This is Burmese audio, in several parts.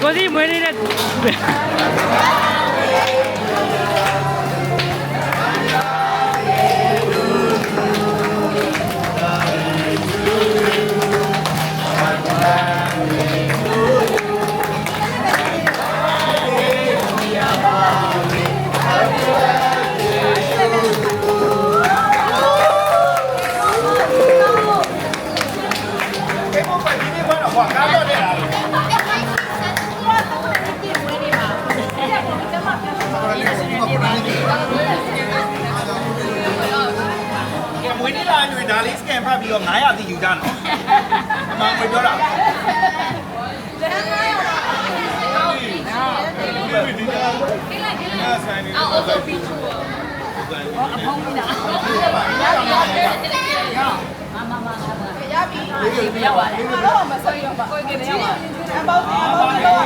ကိုစီမွေးနေတဲ့မွေးနေ့လာတွေဒါလေးစကန်ဖတ်ပြီးတော့900တိယူကြနော်အမှန်ကိုပြောတာအော်ဆိုပြီးချူအဖုံးမိလားမရပြီရောက်ပါတယ်တော့မဆွေးတော့ပါကိုယ်ကနေရောက်ပါအပေါင်းတော့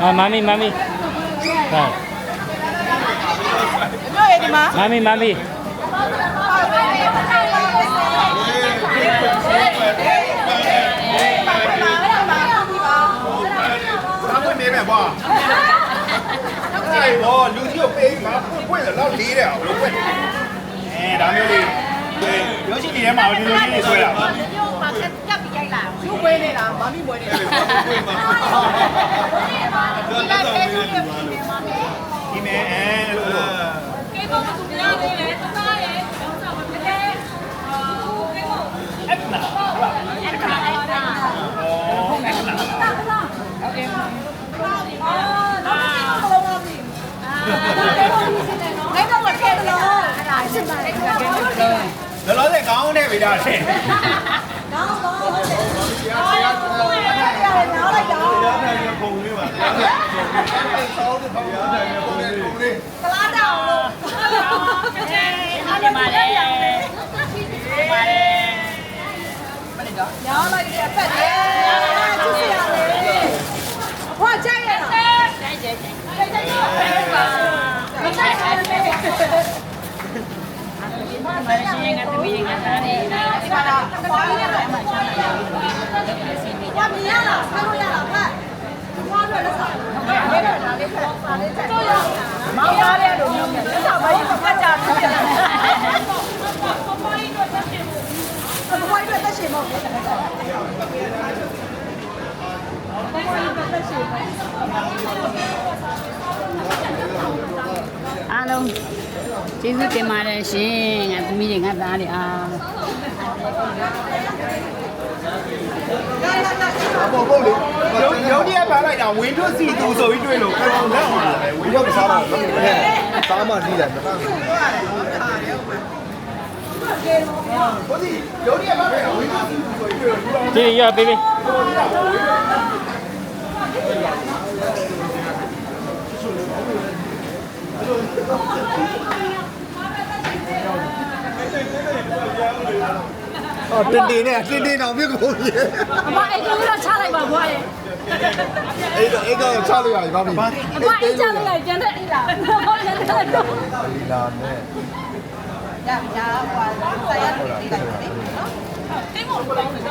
啊，妈咪，妈咪，看，妈咪，妈咪，哦，လူကြီးကိုပေးမှာဖွင့်တယ်တော့လေးတယ်ဘယ်လိုဖွင့်ဒါမျိုးလေးရုပ်ရှင်တွေထဲမှာဒီလိုလေးတွေဆွဲတာပါကပ်ပြီးရိုက်လာရုပ်ပွဲနေတာမမီးပွဲနေတာဒီမဲအဲ့လို ကေဘောကသူများလေးလေတသားရဲ့ကျောင်းဆောင်မဖြစ်တဲ့ကေဘော အဲ့နာဟုတ်လားအဲ့နာဩအဲ့နာဟုတ်ကဲ့အော်တော့လုံးဝပြီအဲ့တော့မခဲတော့အဲ့ဒါစစ်ပါလေကဲကဲလို့လောလောဆယ်ကောင်းနေပြီဒါလေကောင်းကောင်းဟုတ်တယ်အော်ရနားလိုက်တော့ပုံလေးပါကလားတောင်လို့ဒီမှာလေရောင်းလိုက်တဲ့အဖက်တယ်သူစရာလေအဖွားကြိုက်ရလားကြိုက်ပါမကြိုက်ဘူးမရှိရင်ငါသမီးငါသားနေဒီမှာတော့အဖွားလေးရတယ်မှာချမ်းသာတယ်။ဘာမရလားဆက်လို့ရလားဖက်။ဘာလို့လဲဆက်။ဘယ်တော့ဒါလေးဖက်။ဒါလေးဆက်။တော့ရ။မောင်းသားတဲ့လူမျိုးနဲ့လက်ဆောင်မကြီးဖက်ကြတယ်။ပပလေးတော့တက်ရှင်ဘယ်ဘွားအတွက်သက်ရှင်မို့။ဘယ်ဘွားအတွက်သက်ရှင်မို့အားလုံးကျေးဇူးတင်ပါတယ်ရှင်ငါသမီးတွေငါသားတွေအားဘောဘောလေးရုပ်တရက်ပါလိုက်တာဝင်းထွတ်စီသူဆိုပြီးတွေ့လို့ကောင်းလက်အောင်လာတယ်ဝင်းထွတ်စားတော့စားမှကြီးတယ်မသားဘူးဘောဒီရုပ်တရက်ပါလိုက်တာဝင်းထွတ်စီသူဆိုပြီးတွေ့လို့这个要贝贝。哦，တင်းအောင်မြစ်ကိုကြီးအမအိတ်ကြီးတော့ချလိုက်ပါဘွားရဲ့အဲ့တော့ချလို့ရတယ်ဘာဖြစ်အမအိတ်ချလိုက်လိုက်ကျန်တဲ့အိတ်လားဘာလဲတဲ့တော့ဒီလာနဲ့ရဟွာဆရာတိတ်လိုက်ပါလေနော်တိတ်မို့ကောင်းတယ်